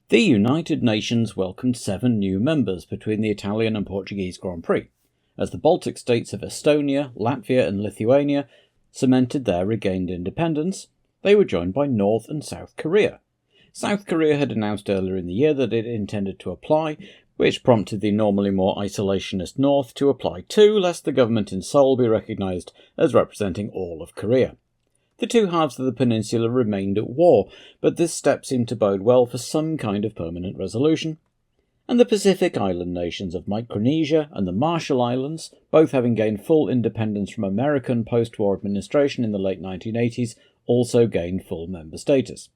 The United Nations welcomed 7 new members between the Italian and Portuguese Grand Prix, as the Baltic states of Estonia, Latvia and Lithuania cemented their regained independence. They were joined by North and South Korea. South Korea had announced earlier in the year that it intended to apply, which prompted the normally more isolationist North to apply too, lest the government in Seoul be recognised as representing all of Korea. The two halves of the peninsula remained at war, but this step seemed to bode well for some kind of permanent resolution. And the Pacific island nations of Micronesia and the Marshall Islands, both having gained full independence from American post-war administration in the late 1980s, also gained full member status.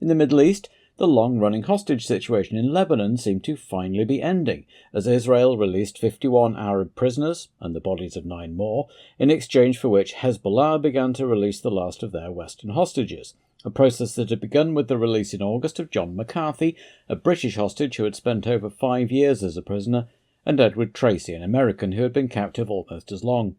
In the Middle East, the long-running hostage situation in Lebanon seemed to finally be ending, as Israel released 51 Arab prisoners, and the bodies of 9 more, in exchange for which Hezbollah began to release the last of their Western hostages, a process that had begun with the release in August of John McCarthy, a British hostage who had spent over 5 years as a prisoner, and Edward Tracy, an American who had been captive almost as long.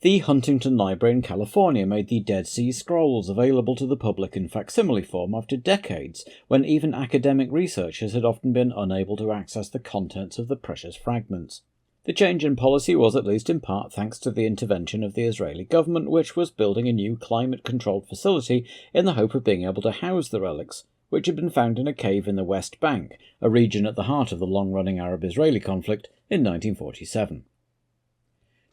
The Huntington Library in California made the Dead Sea Scrolls available to the public in facsimile form after decades, when even academic researchers had often been unable to access the contents of the precious fragments. The change in policy was at least in part thanks to the intervention of the Israeli government, which was building a new climate-controlled facility in the hope of being able to house the relics, which had been found in a cave in the West Bank, a region at the heart of the long-running Arab-Israeli conflict, in 1947.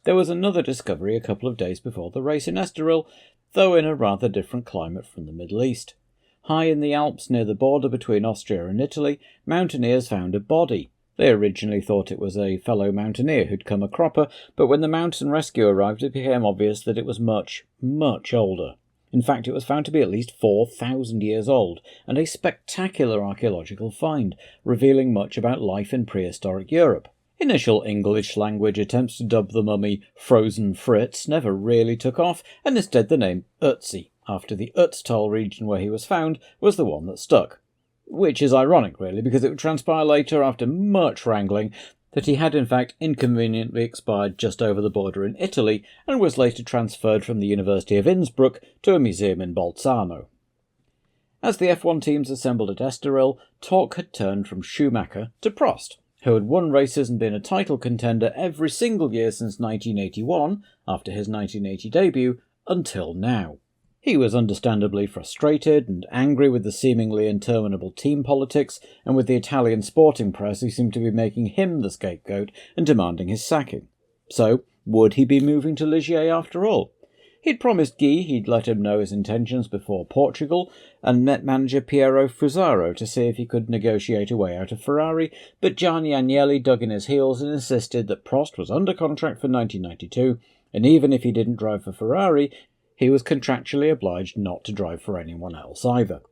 There was another discovery a couple of days before the race in Estoril, though in a rather different climate from the Middle East. High in the Alps near the border between Austria and Italy, mountaineers found a body. They originally thought it was a fellow mountaineer who'd come a cropper, but when the mountain rescue arrived it became obvious that it was much, much older. In fact, it was found to be at least 4,000 years old, and a spectacular archaeological find, revealing much about life in prehistoric Europe. Initial English language attempts to dub the mummy Frozen Fritz never really took off, and instead the name Ötzi, after the Ötztal region where he was found, was the one that stuck. Which is ironic, really, because it would transpire later, after much wrangling, that he had in fact inconveniently expired just over the border in Italy, and was later transferred from the University of Innsbruck to a museum in Bolzano. As the F1 teams assembled at Estoril, talk had turned from Schumacher to Prost, who had won races and been a title contender every single year since 1981, after his 1980 debut, until now. He was understandably frustrated and angry with the seemingly interminable team politics, and with the Italian sporting press who seemed to be making him the scapegoat and demanding his sacking. So, would he be moving to Ligier after all? He'd promised Guy he'd let him know his intentions before Portugal, and met manager Piero Fusaro to see if he could negotiate a way out of Ferrari, but Gianni Agnelli dug in his heels and insisted that Prost was under contract for 1992, and even if he didn't drive for Ferrari, he was contractually obliged not to drive for anyone else either.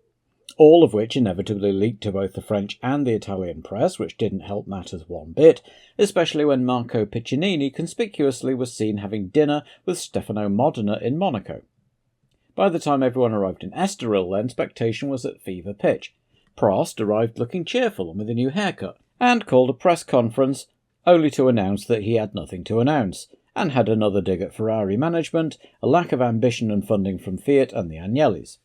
All of which inevitably leaked to both the French and the Italian press, which didn't help matters one bit, especially when Marco Piccinini conspicuously was seen having dinner with Stefano Modena in Monaco. By the time everyone arrived in Estoril, then, expectation was at fever pitch. Prost arrived looking cheerful and with a new haircut, and called a press conference, only to announce that he had nothing to announce, and had another dig at Ferrari management, a lack of ambition and funding from Fiat and the Agnellis.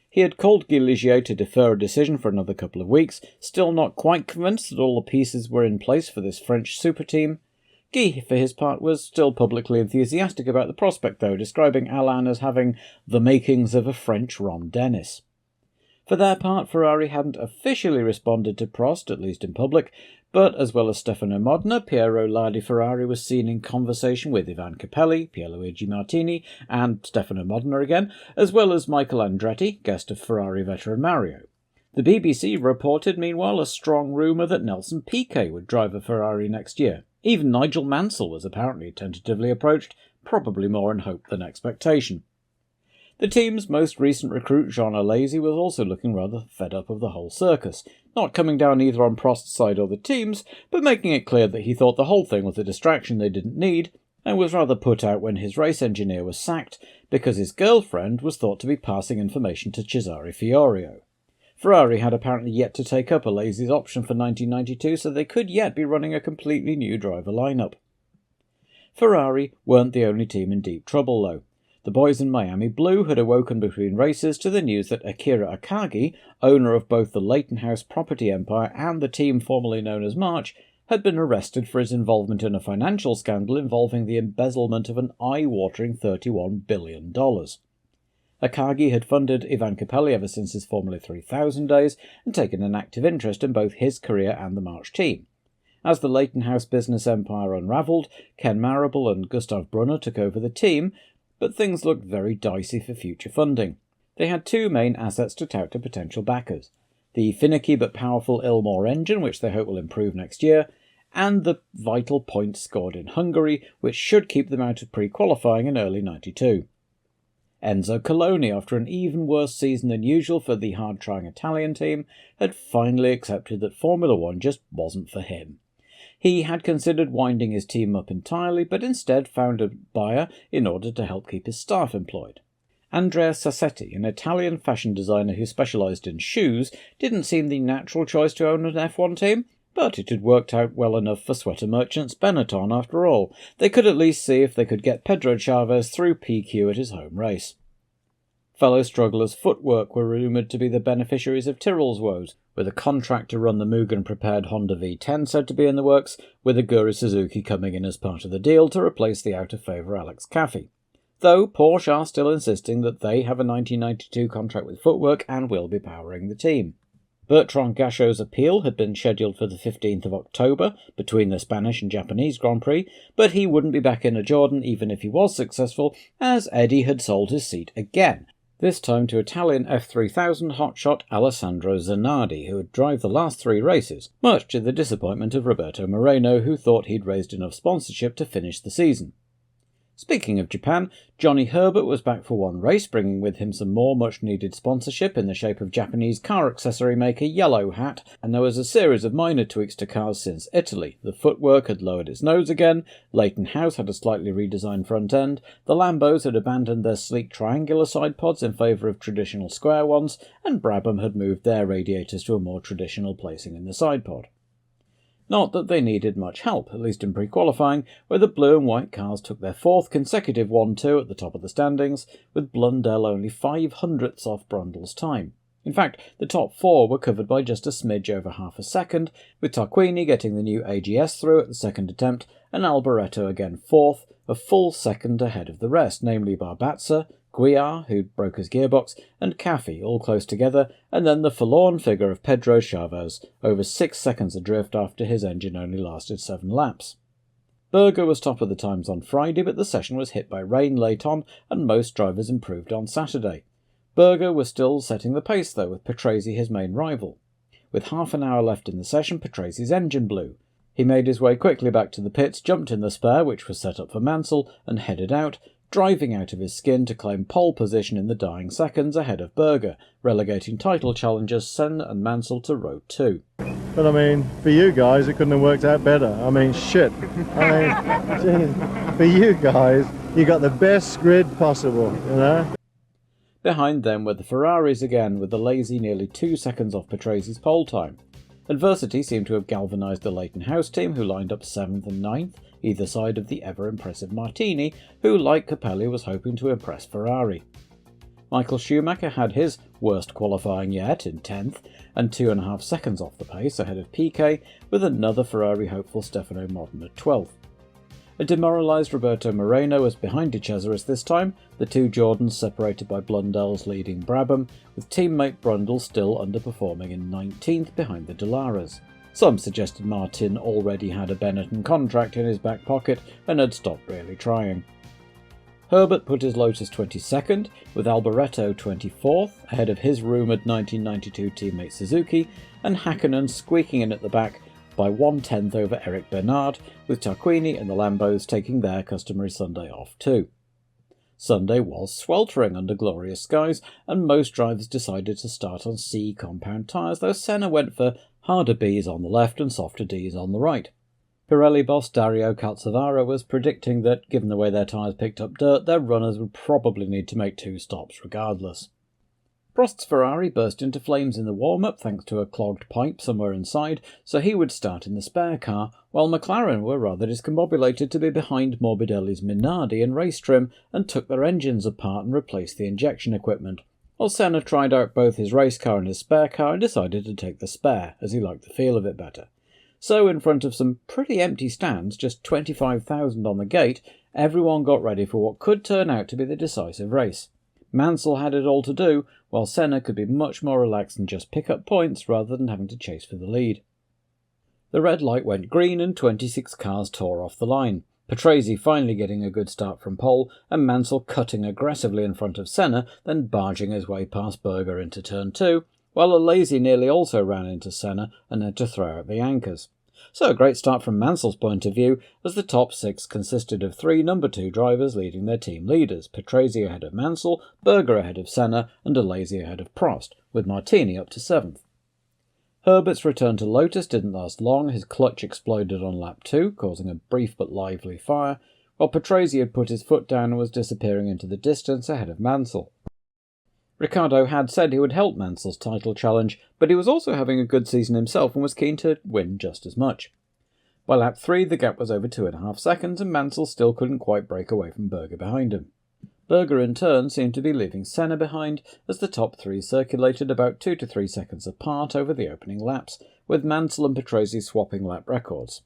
He had called Guy Ligier to defer a decision for another couple of weeks, still not quite convinced that all the pieces were in place for this French super team. Guy, for his part, was still publicly enthusiastic about the prospect, though, describing Alain as having the makings of a French Ron Dennis. For their part, Ferrari hadn't officially responded to Prost, at least in public, but as well as Stefano Modena, Piero Lardi Ferrari was seen in conversation with Ivan Capelli, Pierluigi Martini, and Stefano Modena again, as well as Michael Andretti, guest of Ferrari veteran Mario. The BBC reported, meanwhile, a strong rumour that Nelson Piquet would drive a Ferrari next year. Even Nigel Mansell was apparently tentatively approached, probably more in hope than expectation. The team's most recent recruit, Jean Alesi, was also looking rather fed up of the whole circus, not coming down either on Prost's side or the team's, but making it clear that he thought the whole thing was a distraction they didn't need, and was rather put out when his race engineer was sacked because his girlfriend was thought to be passing information to Cesare Fiorio. Ferrari had apparently yet to take up Alesi's option for 1992, so they could yet be running a completely new driver lineup. Ferrari weren't the only team in deep trouble, though. The boys in Miami Blue had awoken between races to the news that Akira Akagi, owner of both the Leighton House property empire and the team formerly known as March, had been arrested for his involvement in a financial scandal involving the embezzlement of an eye-watering $31 billion. Akagi had funded Ivan Capelli ever since his Formula 3000 days and taken an active interest in both his career and the March team. As the Leighton House business empire unravelled, Ken Marable and Gustav Brunner took over the team, but things looked very dicey for future funding. They had two main assets to tout to potential backers: the finicky but powerful Ilmor engine, which they hope will improve next year, and the vital points scored in Hungary, which should keep them out of pre-qualifying in early '92. Enzo Coloni, after an even worse season than usual for the hard-trying Italian team, had finally accepted that Formula One just wasn't for him. He had considered winding his team up entirely, but instead found a buyer in order to help keep his staff employed. Andrea Sassetti, an Italian fashion designer who specialised in shoes, didn't seem the natural choice to own an F1 team, but it had worked out well enough for sweater merchants Benetton after all. They could at least see if they could get Pedro Chavez through PQ at his home race. Fellow strugglers Footwork were rumoured to be the beneficiaries of Tyrrell's woes, with a contract to run the Mugen-prepared Honda V10 said to be in the works, with Aguri Suzuki coming in as part of the deal to replace the out-of-favour Alex Caffey. Though Porsche are still insisting that they have a 1992 contract with Footwork and will be powering the team. Bertrand Gachot's appeal had been scheduled for the 15th of October between the Spanish and Japanese Grand Prix, but he wouldn't be back in a Jordan even if he was successful, as Eddie had sold his seat again, this time to Italian F3000 hotshot Alessandro Zanardi, who would drive the last three races, much to the disappointment of Roberto Moreno, who thought he'd raised enough sponsorship to finish the season. Speaking of Japan, Johnny Herbert was back for one race, bringing with him some more much-needed sponsorship in the shape of Japanese car accessory maker Yellow Hat, and there was a series of minor tweaks to cars since Italy. The Footwork had lowered its nose again, Leighton House had a slightly redesigned front end, the Lambos had abandoned their sleek triangular side pods in favour of traditional square ones, and Brabham had moved their radiators to a more traditional placing in the side pod. Not that they needed much help, at least in pre-qualifying, where the blue and white cars took their fourth consecutive 1-2 at the top of the standings, with Blundell only 0.05 off Brundle's time. In fact, the top four were covered by just a smidge over half a second, with Tarquini getting the new AGS through at the second attempt, and Alboreto again fourth, a full second ahead of the rest, namely Barbazza, Guiar, who broke his gearbox, and Caffey, all close together, and then the forlorn figure of Pedro Chavez, over 6 seconds adrift after his engine only lasted 7 laps. Berger was top of the times on Friday, but the session was hit by rain late on, and most drivers improved on Saturday. Berger was still setting the pace, though, with Patrese his main rival. With half an hour left in the session, Patrese's engine blew. He made his way quickly back to the pits, jumped in the spare, which was set up for Mansell, and headed out, driving out of his skin to claim pole position in the dying seconds ahead of Berger, relegating title challengers Senna and Mansell to row 2. But I mean, for you guys, it couldn't have worked out better. I mean, shit. I mean, for you guys, you got the best grid possible, you know? Behind them were the Ferraris again, with the lazy nearly 2 seconds off Patrese's pole time. Adversity seemed to have galvanised the Leighton House team, who lined up 7th and 9th, either side of the ever-impressive Martini, who, like Capelli, was hoping to impress Ferrari. Michael Schumacher had his worst qualifying yet in 10th, and 2.5 seconds off the pace ahead of Piquet, with another Ferrari hopeful Stefano Modena at 12th. A demoralised Roberto Moreno was behind De Cesaris this time, the two Jordans separated by Blundell's leading Brabham, with teammate Brundle still underperforming in 19th behind the Dellaras. Some suggested Martin already had a Benetton contract in his back pocket and had stopped really trying. Herbert put his Lotus 22nd, with Alboreto 24th, ahead of his rumoured 1992 teammate Suzuki, and Hakkinen squeaking in at the back by 1/10 over Eric Bernard, with Tarquini and the Lambos taking their customary Sunday off too. Sunday was sweltering under glorious skies, and most drivers decided to start on C compound tyres, though Senna went for harder Bs on the left and softer Ds on the right. Pirelli boss Dario Calzavara was predicting that, given the way their tyres picked up dirt, their runners would probably need to make 2 stops regardless. Prost's Ferrari burst into flames in the warm-up thanks to a clogged pipe somewhere inside, so he would start in the spare car, while McLaren were rather discombobulated to be behind Morbidelli's Minardi in race trim and took their engines apart and replaced the injection equipment, while Senna tried out both his race car and his spare car and decided to take the spare, as he liked the feel of it better. So, in front of some pretty empty stands, just 25,000 on the gate, everyone got ready for what could turn out to be the decisive race. Mansell had it all to do, while Senna could be much more relaxed and just pick up points rather than having to chase for the lead. The red light went green and 26 cars tore off the line, Patrese finally getting a good start from pole and Mansell cutting aggressively in front of Senna, then barging his way past Berger into turn 2, while Alain nearly also ran into Senna and had to throw out the anchors. So a great start from Mansell's point of view, as the top 6 consisted of 3 number 2 drivers leading their team leaders, Patrese ahead of Mansell, Berger ahead of Senna and Alain ahead of Prost, with Martini up to 7th. Herbert's return to Lotus didn't last long, his clutch exploded on lap 2, causing a brief but lively fire, while Patrese had put his foot down and was disappearing into the distance ahead of Mansell. Ricciardo had said he would help Mansell's title challenge, but he was also having a good season himself and was keen to win just as much. By lap 3 the gap was over 2.5 seconds and Mansell still couldn't quite break away from Berger behind him. Berger in turn seemed to be leaving Senna behind as the top 3 circulated about 2 to 3 seconds apart over the opening laps, with Mansell and Patrese swapping lap records.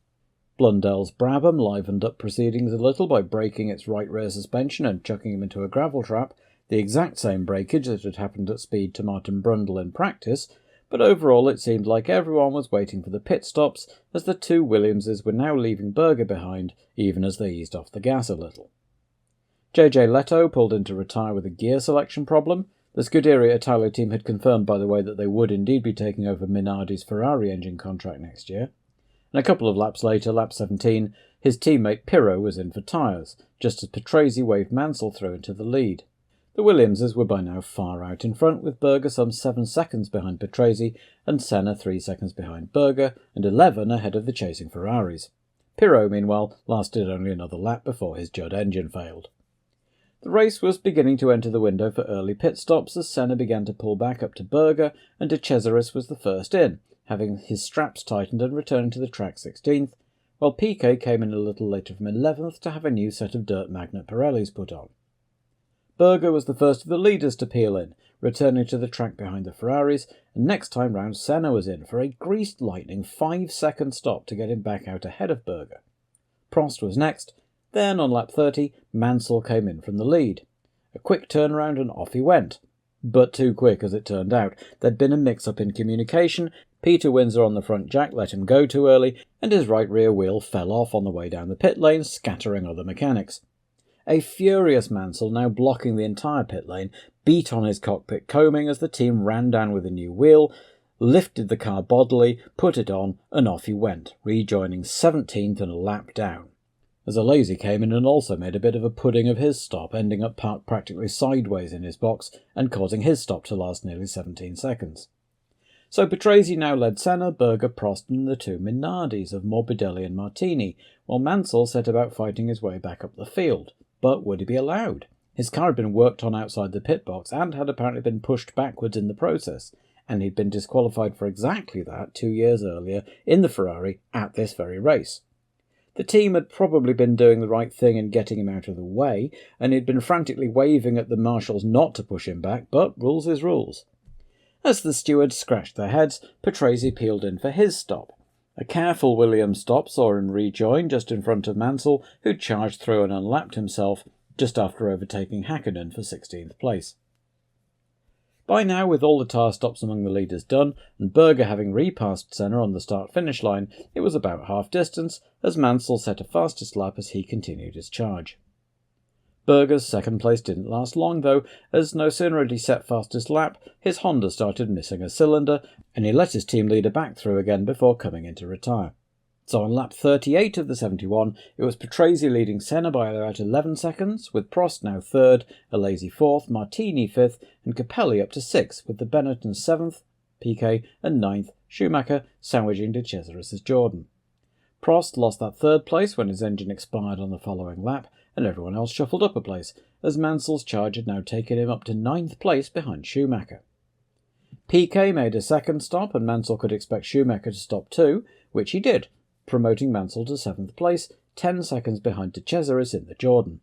Blundell's Brabham livened up proceedings a little by breaking its right rear suspension and chucking him into a gravel trap, the exact same breakage that had happened at speed to Martin Brundle in practice, but overall it seemed like everyone was waiting for the pit stops as the 2 Williamses were now leaving Berger behind, even as they eased off the gas a little. JJ Leto pulled in to retire with a gear selection problem. The Scuderia Italia team had confirmed, by the way, that they would indeed be taking over Minardi's Ferrari engine contract next year. And a couple of laps later, lap 17, his teammate Pirro was in for tyres, just as Patrese waved Mansell through into the lead. The Williamses were by now far out in front, with Berger some 7 seconds behind Patrese and Senna 3 seconds behind Berger and 11 ahead of the chasing Ferraris. Pirro, meanwhile, lasted only another lap before his Judd engine failed. The race was beginning to enter the window for early pit stops as Senna began to pull back up to Berger and De Cesaris was the first in, having his straps tightened and returning to the track 16th, while Piquet came in a little later from 11th to have a new set of dirt magnet Pirellis put on. Berger was the first of the leaders to peel in, returning to the track behind the Ferraris, and next time round Senna was in for a greased lightning 5-second stop to get him back out ahead of Berger. Prost was next, then on lap 30 Mansell came in from the lead. A quick turnaround and off he went. But too quick as it turned out. There'd been a mix-up in communication, Peter Windsor on the front jack let him go too early, and his right rear wheel fell off on the way down the pit lane, scattering other mechanics. A furious Mansell, now blocking the entire pit lane, beat on his cockpit coaming as the team ran down with a new wheel, lifted the car bodily, put it on, and off he went, rejoining 17th and a lap down. As Alain came in and also made a bit of a pudding of his stop, ending up parked practically sideways in his box and causing his stop to last nearly 17 seconds. So Patrese now led Senna, Berger, Prost and the 2 Minardis of Morbidelli and Martini, while Mansell set about fighting his way back up the field. But would he be allowed? His car had been worked on outside the pit box and had apparently been pushed backwards in the process, and he'd been disqualified for exactly that 2 years earlier in the Ferrari at this very race. The team had probably been doing the right thing in getting him out of the way, and he'd been frantically waving at the marshals not to push him back, but rules is rules. As the stewards scratched their heads, Patrese peeled in for his stop. A careful Williams stop saw him rejoin just in front of Mansell, who charged through and unlapped himself just after overtaking Häkkinen for 16th place. By now, with all the tyre stops among the leaders done, and Berger having repassed Senna on the start-finish line, it was about half distance, as Mansell set a fastest lap as he continued his charge. Berger's second place didn't last long though, as no sooner had he set fastest lap, his Honda started missing a cylinder, and he let his team leader back through again before coming in to retire. So on lap 38 of the 71, it was Patrese leading Senna by about 11 seconds, with Prost now 3rd, Alain 4th, Martini 5th, and Capelli up to 6th, with the Benetton 7th, Piquet, and 9th, Schumacher sandwiching De Cesaris' Jordan. Prost lost that 3rd place when his engine expired on the following lap, and everyone else shuffled up a place, as Mansell's charge had now taken him up to 9th place behind Schumacher. Piquet made a second stop, and Mansell could expect Schumacher to stop too, which he did, promoting Mansell to 7th place, 10 seconds behind de Cesaris in the Jordan,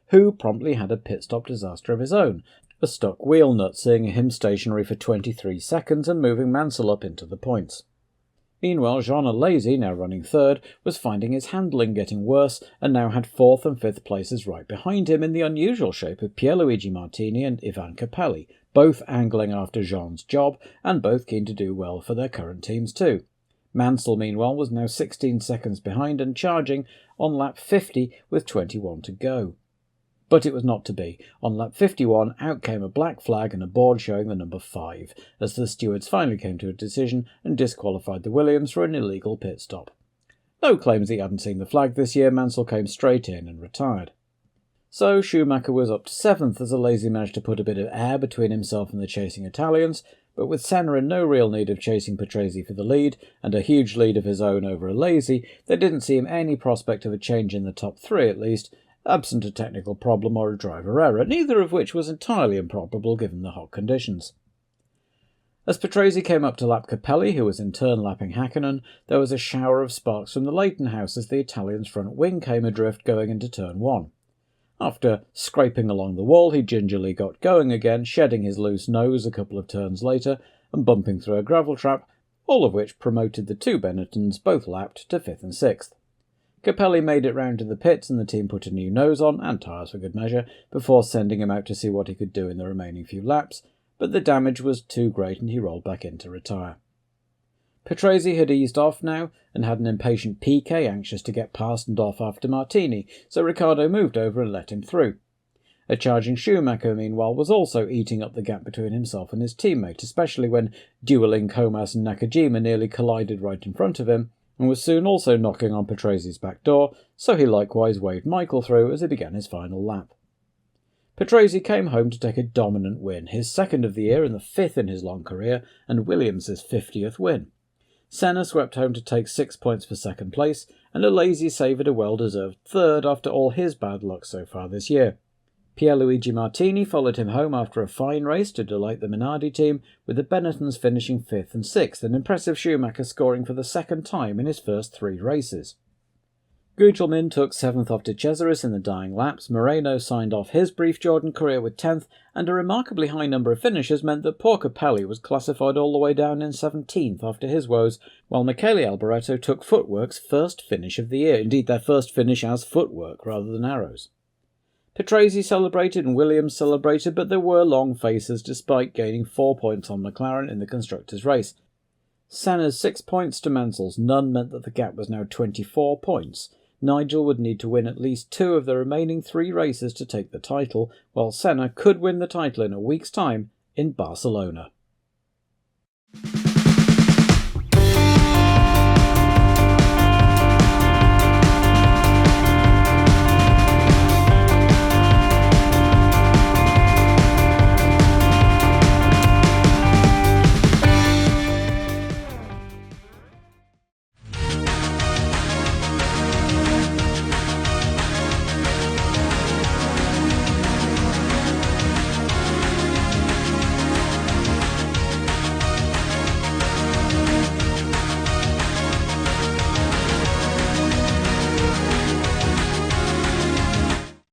who promptly had a pit stop disaster of his own, a stuck wheel nut seeing him stationary for 23 seconds and moving Mansell up into the points. Meanwhile, Jean Alesi, now running 3rd, was finding his handling getting worse and now had 4th and 5th places right behind him in the unusual shape of Pierluigi Martini and Ivan Capelli, both angling after Jean's job and both keen to do well for their current teams too. Mansell, meanwhile, was now 16 seconds behind and charging on lap 50 with 21 to go. But it was not to be. On lap 51, out came a black flag and a board showing the number 5, as the stewards finally came to a decision and disqualified the Williams for an illegal pit stop. No claims he hadn't seen the flag this year, Mansell came straight in and retired. So Schumacher was up to 7th as Alesi managed to put a bit of air between himself and the chasing Italians, but with Senna in no real need of chasing Patrese for the lead, and a huge lead of his own over Alesi, there didn't seem any prospect of a change in the top 3 at least, absent a technical problem or a driver error, neither of which was entirely improbable given the hot conditions. As Patrese came up to lap Capelli, who was in turn lapping Hakkinen, there was a shower of sparks from the Leighton house as the Italian's front wing came adrift going into turn 1. After scraping along the wall, he gingerly got going again, shedding his loose nose a couple of turns later and bumping through a gravel trap, all of which promoted the two Benettons, both lapped, to 5th and 6th. Capelli made it round to the pits and the team put a new nose on, and tyres for good measure, before sending him out to see what he could do in the remaining few laps, but the damage was too great and he rolled back in to retire. Patrese had eased off now, and had an impatient Piquet anxious to get past and off after Martini, so Ricciardo moved over and let him through. A charging Schumacher, meanwhile, was also eating up the gap between himself and his teammate, especially when duelling Comas and Nakajima nearly collided right in front of him, and was soon also knocking on Patrese's back door, so he likewise waved Michael through as he began his final lap. Patrese came home to take a dominant win, his 2nd of the year and the 5th in his long career, and Williams' 50th win. Senna swept home to take 6 points for 2nd place, and Alesi savoured a well-deserved 3rd after all his bad luck so far this year. Pierluigi Martini followed him home after a fine race to delight the Minardi team, with the Benettons finishing 5th and 6th, an impressive Schumacher scoring for the 2nd time in his first 3 races. Gugelmin took 7th off de Cesaris in the dying laps, Moreno signed off his brief Jordan career with 10th, and a remarkably high number of finishes meant that poor Capelli was classified all the way down in 17th after his woes, while Michele Alboreto took Footwork's first finish of the year, indeed their first finish as Footwork rather than Arrows. Patrese celebrated and Williams celebrated, but there were long faces despite gaining 4 points on McLaren in the constructors' race. Senna's 6 points to Mansell's none meant that the gap was now 24 points. Nigel would need to win at least 2 of the remaining 3 races to take the title, while Senna could win the title in a week's time in Barcelona.